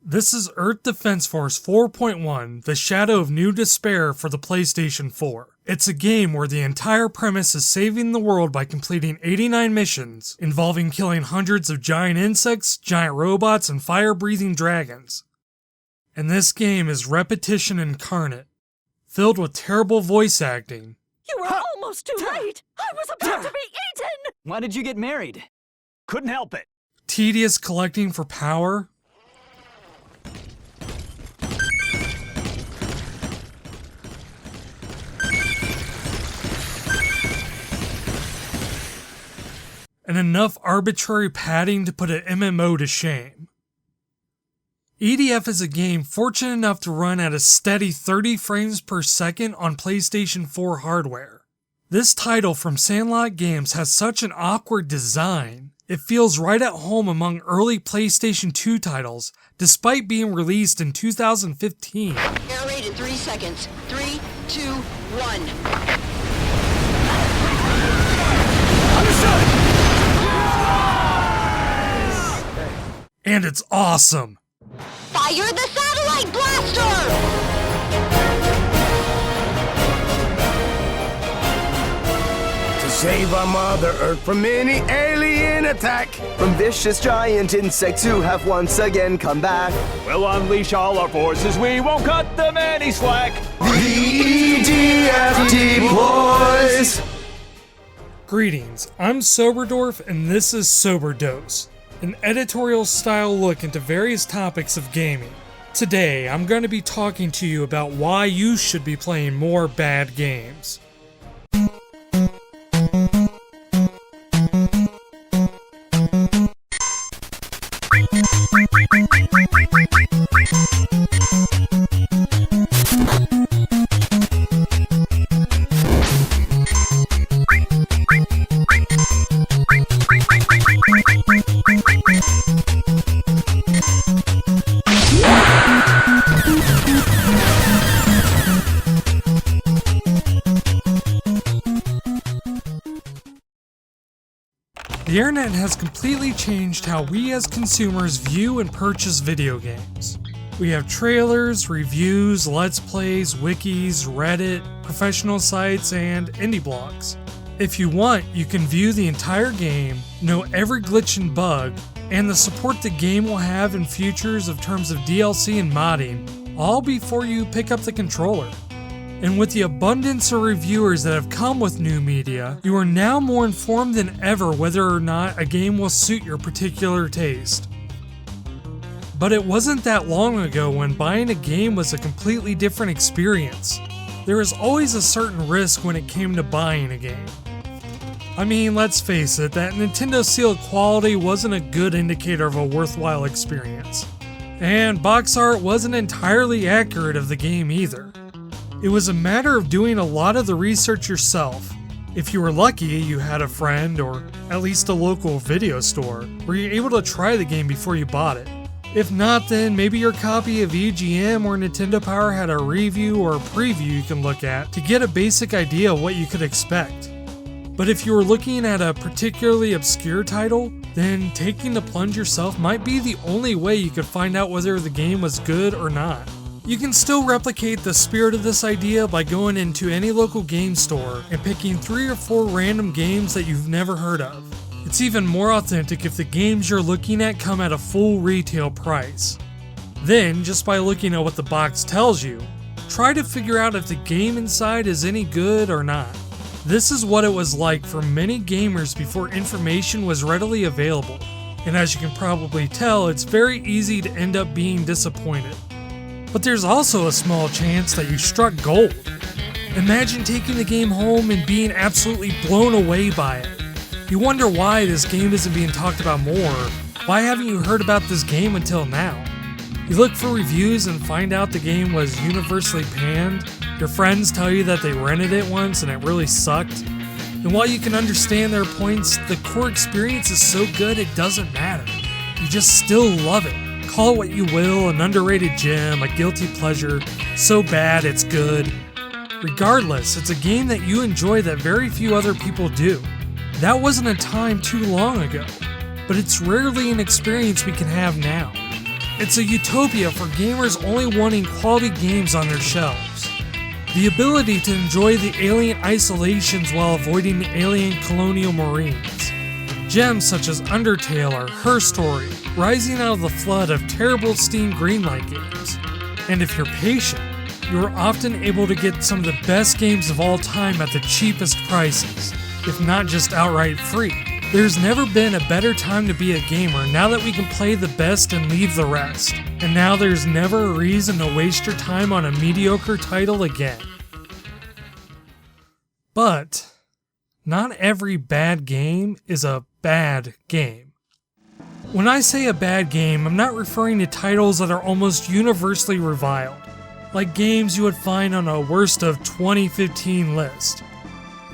This is Earth Defense Force 4.1, The Shadow of New Despair for the PlayStation 4. It's a game where the entire premise is saving the world by completing 89 missions, involving killing hundreds of giant insects, giant robots, and fire-breathing dragons. And this game is repetition incarnate, filled with terrible voice acting. You were almost too late! I was about to be eaten! Why did you get married? Couldn't help it. Tedious collecting for power, and enough arbitrary padding to put an MMO to shame. EDF is a game fortunate enough to run at a steady 30 frames per second on PlayStation 4 hardware. This title from Sandlot Games has such an awkward design, it feels right at home among early PlayStation 2 titles, despite being released in 2015. Air raid in 3 seconds. 3, 2, 1. Understood! And it's awesome! Fire the satellite blaster! To save our Mother Earth from any alien attack, from vicious giant insects who have once again come back, We'll unleash all our forces, we won't cut them any slack. the EDF deploys! Greetings, I'm SoberDwarf and this is SoberDose, an editorial-style look into various topics of gaming. Today, I'm going to be talking to you about why you should be playing more bad games. The internet has completely changed how we as consumers view and purchase video games. We have trailers, reviews, let's plays, wikis, Reddit, professional sites, and indie blogs. If you want, you can view the entire game, know every glitch and bug, and the support the game will have in futures of terms of DLC and modding, all before you pick up the controller. And with the abundance of reviewers that have come with new media, you are now more informed than ever whether or not a game will suit your particular taste. But it wasn't that long ago when buying a game was a completely different experience. There was always a certain risk when it came to buying a game. I mean, let's face it, that Nintendo sealed quality wasn't a good indicator of a worthwhile experience. And box art wasn't entirely accurate of the game either. It was a matter of doing a lot of the research yourself. If you were lucky, you had a friend, or at least a local video store, where you were able to try the game before you bought it. If not, then maybe your copy of EGM or Nintendo Power had a review or a preview you can look at to get a basic idea of what you could expect. But if you were looking at a particularly obscure title, then taking the plunge yourself might be the only way you could find out whether the game was good or not. You can still replicate the spirit of this idea by going into any local game store and picking 3 or 4 random games that you've never heard of. It's even more authentic if the games you're looking at come at a full retail price. Then, just by looking at what the box tells you, try to figure out if the game inside is any good or not. This is what it was like for many gamers before information was readily available, and as you can probably tell, it's very easy to end up being disappointed. But there's also a small chance that you struck gold. Imagine taking the game home and being absolutely blown away by it. You wonder why this game isn't being talked about more. Why haven't you heard about this game until now? You look for reviews and find out the game was universally panned. Your friends tell you that they rented it once and it really sucked. And while you can understand their points, the core experience is so good it doesn't matter. You just still love it. Call it what you will, an underrated gem, a guilty pleasure, so bad it's good. Regardless, it's a game that you enjoy that very few other people do. That wasn't a time too long ago, but it's rarely an experience we can have now. It's a utopia for gamers only wanting quality games on their shelves. The ability to enjoy the alien isolations while avoiding the alien colonial marines. Gems such as Undertale or Her Story, rising out of the flood of terrible Steam Greenlight games. And if you're patient, you are often able to get some of the best games of all time at the cheapest prices, if not just outright free. There's never been a better time to be a gamer now that we can play the best and leave the rest. And now there's never a reason to waste your time on a mediocre title again. But not every bad game is a bad game. When I say a bad game, I'm not referring to titles that are almost universally reviled, like games you would find on a worst of 2015 list.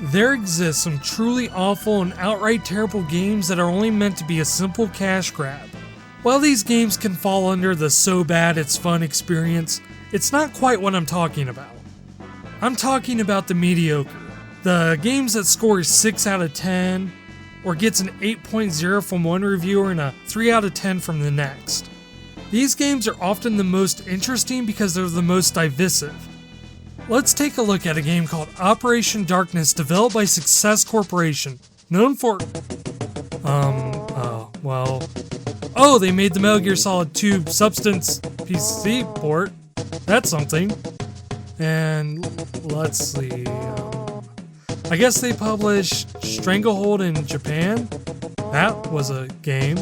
There exist some truly awful and outright terrible games that are only meant to be a simple cash grab. While these games can fall under the so bad it's fun experience, it's not quite what I'm talking about. I'm talking about the mediocre. The games that score 6 out of 10, or gets an 8.0 from one reviewer and a 3 out of 10 from the next. These games are often the most interesting because they're the most divisive. Let's take a look at a game called Operation Darkness, developed by Success Corporation, known for... Oh, they made the Metal Gear Solid 2 Substance PC port. That's something. And let's see... I guess they published Stranglehold in Japan. That was a game.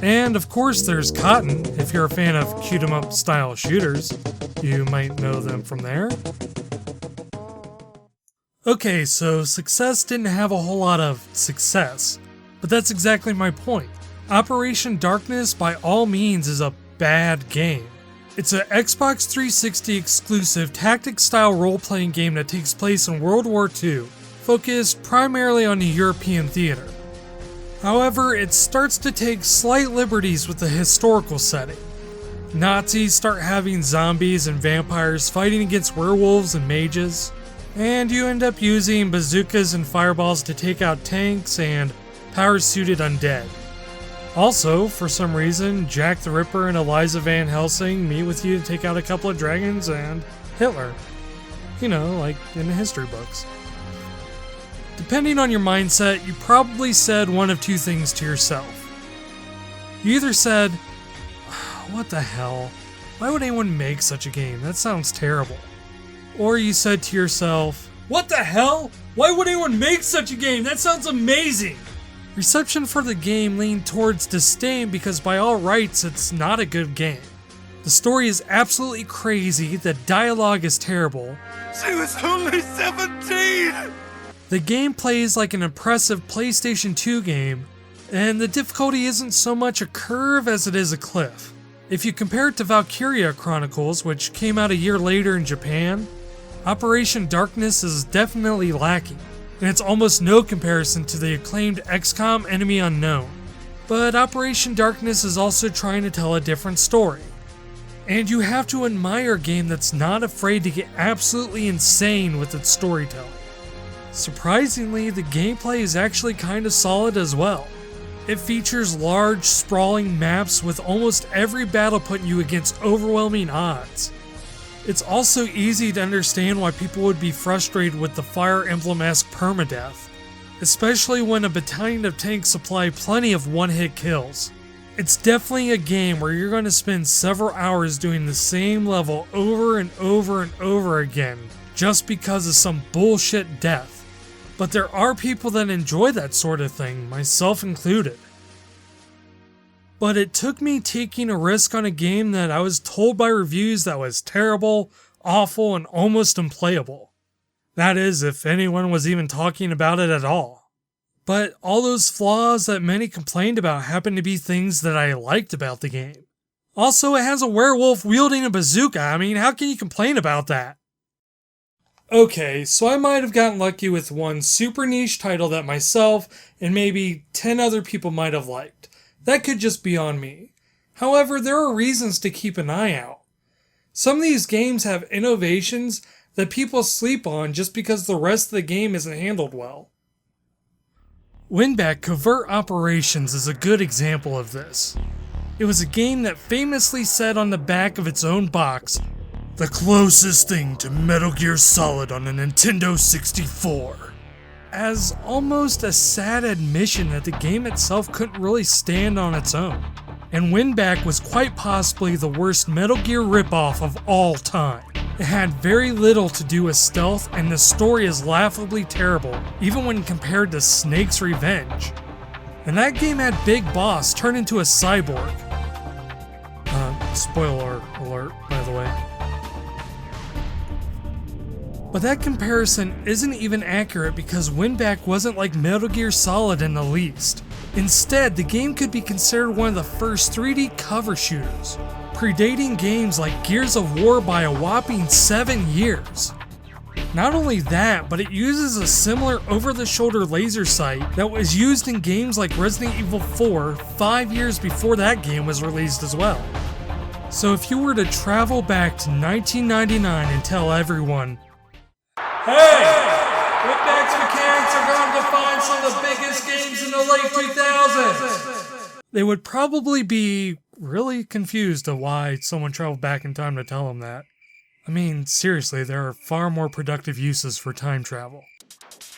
And of course there's Cotton. If you're a fan of shoot-'em-up style shooters, you might know them from there. Okay, so Success didn't have a whole lot of success, but that's exactly my point. Operation Darkness by all means is a bad game. It's an Xbox 360 exclusive tactics-style role-playing game that takes place in World War II, focused primarily on the European theater. However, it starts to take slight liberties with the historical setting. Nazis start having zombies and vampires fighting against werewolves and mages, and you end up using bazookas and fireballs to take out tanks and power-suited undead. Also, for some reason, Jack the Ripper and Eliza Van Helsing meet with you to take out a couple of dragons and Hitler. You know, like in the history books. Depending on your mindset, you probably said one of two things to yourself. You either said, what the hell? Why would anyone make such a game? That sounds terrible. Or you said to yourself, what the hell? Why would anyone make such a game? That sounds amazing! Reception for the game leaned towards disdain because by all rights it's not a good game. The story is absolutely crazy, the dialogue is terrible. She was only 17! The game plays like an impressive PlayStation 2 game, and the difficulty isn't so much a curve as it is a cliff. If you compare it to Valkyria Chronicles, which came out a year later in Japan, Operation Darkness is definitely lacking. And it's almost no comparison to the acclaimed XCOM Enemy Unknown. But Operation Darkness is also trying to tell a different story. And you have to admire a game that's not afraid to get absolutely insane with its storytelling. Surprisingly, the gameplay is actually kind of solid as well. It features large, sprawling maps with almost every battle putting you against overwhelming odds. It's also easy to understand why people would be frustrated with the Fire Emblem-esque permadeath, especially when a battalion of tanks supply plenty of one-hit kills. It's definitely a game where you're going to spend several hours doing the same level over and over and over again, just because of some bullshit death. But there are people that enjoy that sort of thing, myself included. But it took me taking a risk on a game that I was told by reviews that was terrible, awful, and almost unplayable. That is, if anyone was even talking about it at all. But all those flaws that many complained about happened to be things that I liked about the game. Also, it has a werewolf wielding a bazooka. I mean, how can you complain about that? Okay, so I might have gotten lucky with one super niche title that myself and maybe 10 other people might have liked. That could just be on me. However, there are reasons to keep an eye out. Some of these games have innovations that people sleep on just because the rest of the game isn't handled well. Winback Covert Operations is a good example of this. It was a game that famously said on the back of its own box, "The closest thing to Metal Gear Solid on a Nintendo 64." As almost a sad admission that the game itself couldn't really stand on its own. And Winback was quite possibly the worst Metal Gear ripoff of all time. It had very little to do with stealth, and the story is laughably terrible, even when compared to Snake's Revenge. And that game had Big Boss turn into a cyborg. Spoiler alert, by the way. But that comparison isn't even accurate because Winback wasn't like Metal Gear Solid in the least. Instead, the game could be considered one of the first 3D cover shooters, predating games like Gears of War by a whopping 7 years. Not only that, but it uses a similar over-the-shoulder laser sight that was used in games like Resident Evil 4 5 years before that game was released as well. So if you were to travel back to 1999 and tell everyone, "Hey! Winback's mechanics are going to define some of the biggest games in the late 2000s!" They would probably be really confused of why someone traveled back in time to tell them that. I mean, seriously, there are far more productive uses for time travel.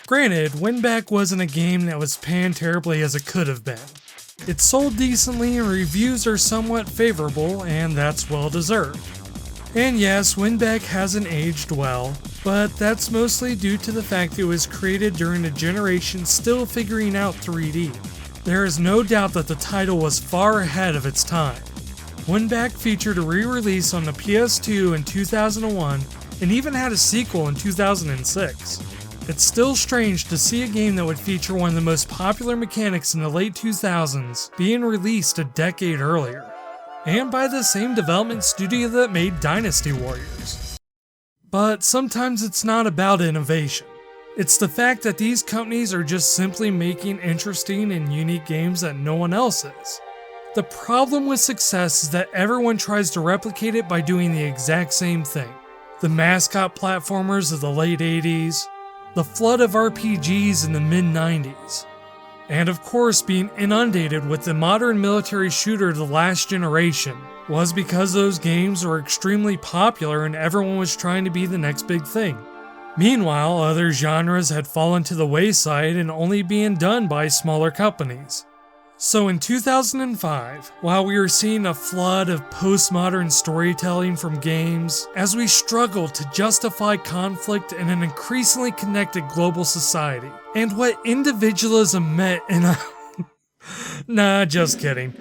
Granted, Winback wasn't a game that was panned terribly as it could have been. It sold decently and reviews are somewhat favorable, and that's well deserved. And yes, Winback hasn't aged well, but that's mostly due to the fact it was created during a generation still figuring out 3D. There is no doubt that the title was far ahead of its time. Winback featured a re-release on the PS2 in 2001 and even had a sequel in 2006. It's still strange to see a game that would feature one of the most popular mechanics in the late 2000s being released a decade earlier, and by the same development studio that made Dynasty Warriors. But sometimes it's not about innovation. It's the fact that these companies are just simply making interesting and unique games that no one else is. The problem with success is that everyone tries to replicate it by doing the exact same thing. The mascot platformers of the late 80s, the flood of RPGs in the mid-90s, and of course being inundated with the modern military shooter of the last generation was because those games were extremely popular and everyone was trying to be the next big thing. Meanwhile, other genres had fallen to the wayside and only being done by smaller companies. So in 2005, while we were seeing a flood of postmodern storytelling from games, as we struggled to justify conflict in an increasingly connected global society, and what individualism meant in a... Nah, just kidding.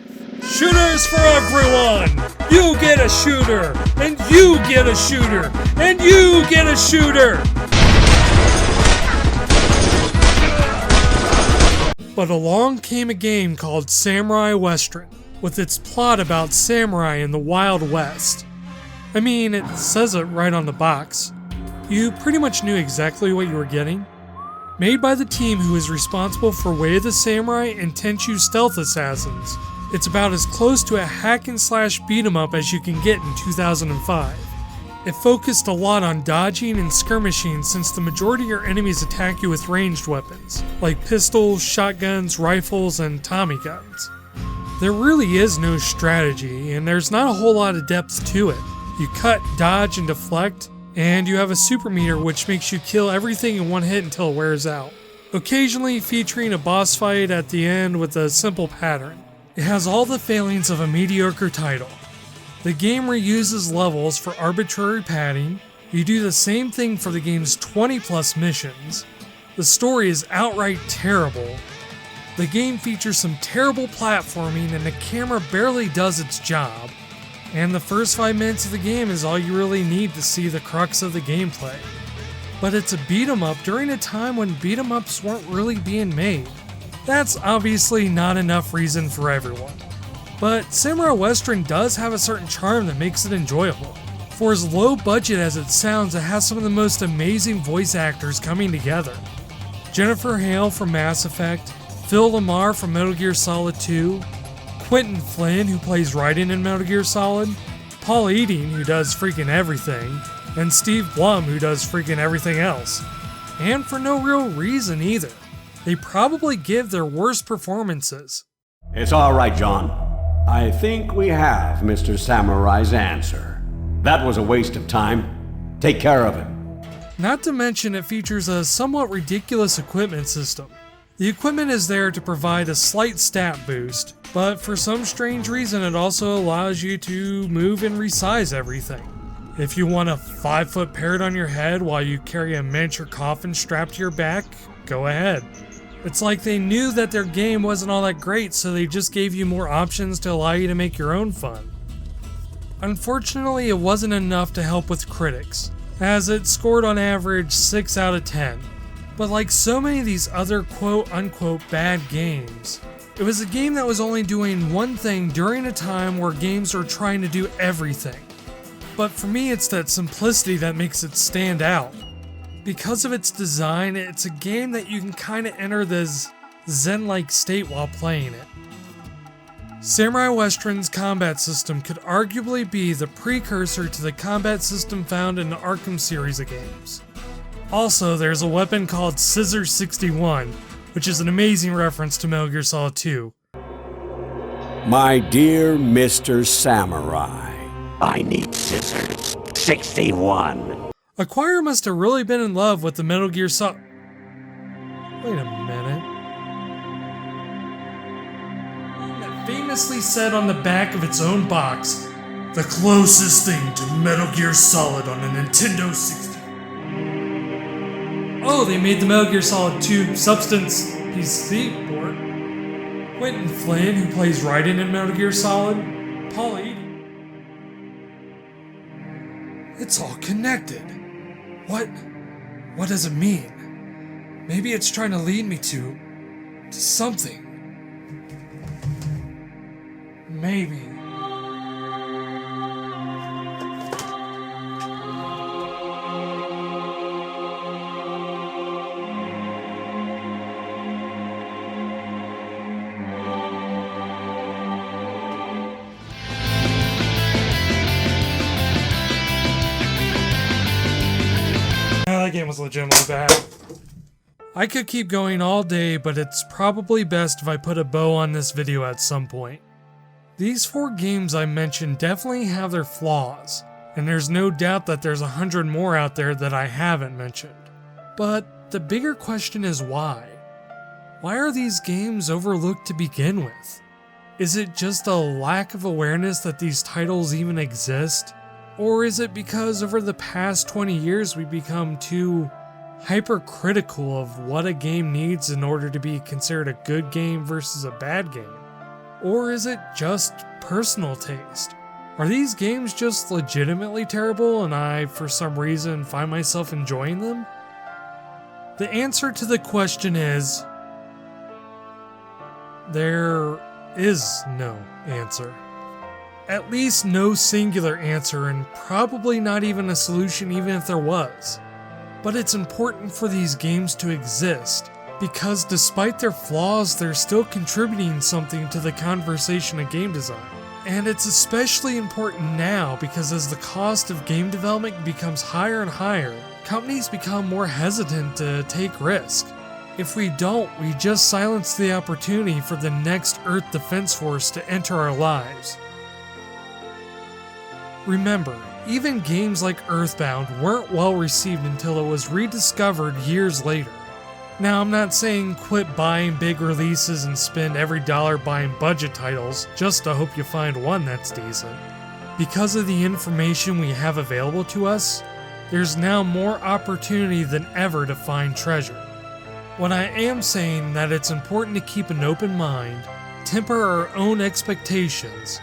Shooters for everyone! You get a shooter! And you get a shooter! And you get a shooter! But along came a game called Samurai Western, with its plot about samurai in the Wild West. I mean, it says it right on the box. You pretty much knew exactly what you were getting. Made by the team who is responsible for Way of the Samurai and Tenchu Stealth Assassins, it's about as close to a hack and slash beat 'em up as you can get in 2005. It focused a lot on dodging and skirmishing since the majority of your enemies attack you with ranged weapons, like pistols, shotguns, rifles, and Tommy guns. There really is no strategy, and there's not a whole lot of depth to it. You cut, dodge, and deflect, and you have a super meter which makes you kill everything in one hit until it wears out, occasionally featuring a boss fight at the end with a simple pattern. It has all the failings of a mediocre title. The game reuses levels for arbitrary padding, you do the same thing for the game's 20 plus missions, the story is outright terrible, the game features some terrible platforming and the camera barely does its job, and the first 5 minutes of the game is all you really need to see the crux of the gameplay. But it's a beat 'em up during a time when beat 'em ups weren't really being made. That's obviously not enough reason for everyone. But Samurai Western does have a certain charm that makes it enjoyable. For as low budget as it sounds, it has some of the most amazing voice actors coming together. Jennifer Hale from Mass Effect, Phil Lamar from Metal Gear Solid 2, Quentin Flynn who plays Raiden in Metal Gear Solid, Paul Eading who does freaking everything, and Steve Blum who does freaking everything else. And for no real reason either. They probably give their worst performances. It's alright, John. I think we have Mr. Samurai's answer. That was a waste of time. Take care of him. Not to mention it features a somewhat ridiculous equipment system. The equipment is there to provide a slight stat boost, but for some strange reason it also allows you to move and resize everything. If you want a 5-foot parrot on your head while you carry a miniature coffin strapped to your back, go ahead. It's like they knew that their game wasn't all that great, so they just gave you more options to allow you to make your own fun. Unfortunately, it wasn't enough to help with critics, as it scored on average 6 out of 10. But like so many of these other quote-unquote bad games, it was a game that was only doing one thing during a time where games were trying to do everything. But for me, it's that simplicity that makes it stand out. Because of its design, it's a game that you can kinda enter this zen-like state while playing it. Samurai Western's combat system could arguably be the precursor to the combat system found in the Arkham series of games. Also, there's a weapon called Scissor 61, which is an amazing reference to Metal Gear Solid 2. My dear Mr. Samurai, I need scissors. 61. Acquire must have really been in love with the Metal Gear Solid. Wait a minute. That famously said on the back of its own box, the closest thing to Metal Gear Solid on a Nintendo 60. Oh, they made the Metal Gear Solid 2 Substance PC port. Quentin Flynn, who plays Raiden in Metal Gear Solid. Paul Eady. It's all connected. What does it mean? Maybe it's trying to lead me to something. Maybe. That game was legitimately bad. I could keep going all day, but it's probably best if I put a bow on this video at some point. These 4 games I mentioned definitely have their flaws, and there's no doubt that there's 100 more out there that I haven't mentioned. But the bigger question is why? Why are these games overlooked to begin with? Is it just a lack of awareness that these titles even exist? Or is it because over the past 20 years we've become too hypercritical of what a game needs in order to be considered a good game versus a bad game? Or is it just personal taste? Are these games just legitimately terrible and I, for some reason, find myself enjoying them? The answer to the question is, there is no answer. At least no singular answer, and probably not even a solution even if there was. But it's important for these games to exist, because despite their flaws, they're still contributing something to the conversation of game design. And it's especially important now because as the cost of game development becomes higher and higher, companies become more hesitant to take risks. If we don't, we just silence the opportunity for the next Earth Defense Force to enter our lives. Remember, even games like Earthbound weren't well received until it was rediscovered years later. Now, I'm not saying quit buying big releases and spend every dollar buying budget titles just to hope you find one that's decent. Because of the information we have available to us, there's now more opportunity than ever to find treasure. What I am saying that it's important to keep an open mind, temper our own expectations,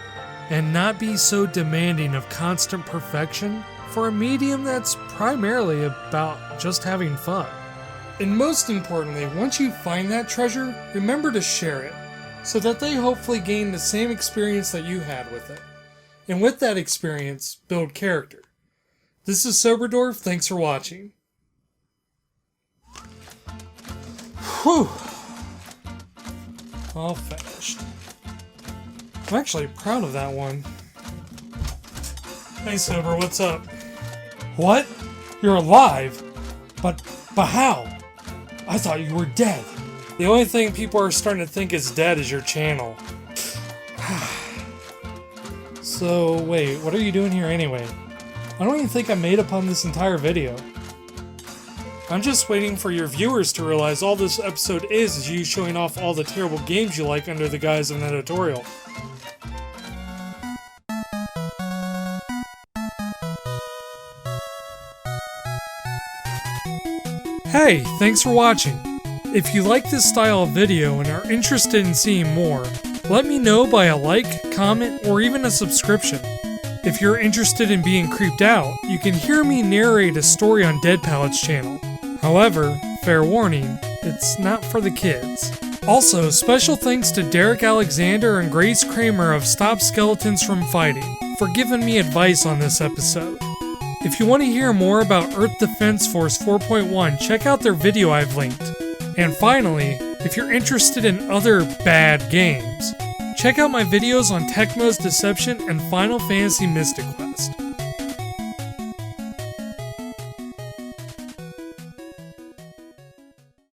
and not be so demanding of constant perfection for a medium that's primarily about just having fun. And most importantly, once you find that treasure, remember to share it, so that they hopefully gain the same experience that you had with it. And with that experience, build character. This is SoberDwarf, thanks for watching. Whew. All finished. I'm actually proud of that one. Hey Sober, what's up? What? You're alive? But how? I thought you were dead. The only thing people are starting to think is dead is your channel. So, wait, what are you doing here anyway? I don't even think I made up on this entire video. I'm just waiting for your viewers to realize all this episode is you showing off all the terrible games you like under the guise of an editorial. Hey, thanks for watching. If you like this style of video and are interested in seeing more, let me know by a like, comment, or even a subscription. If you're interested in being creeped out, you can hear me narrate a story on Dead Pallet's channel. However, fair warning, it's not for the kids. Also, special thanks to Derek Alexander and Grace Kramer of Stop Skeletons from Fighting for giving me advice on this episode. If you want to hear more about Earth Defense Force 4.1, check out their video I've linked. And finally, if you're interested in other bad games, check out my videos on Tecmo's Deception and Final Fantasy Mystic Quest.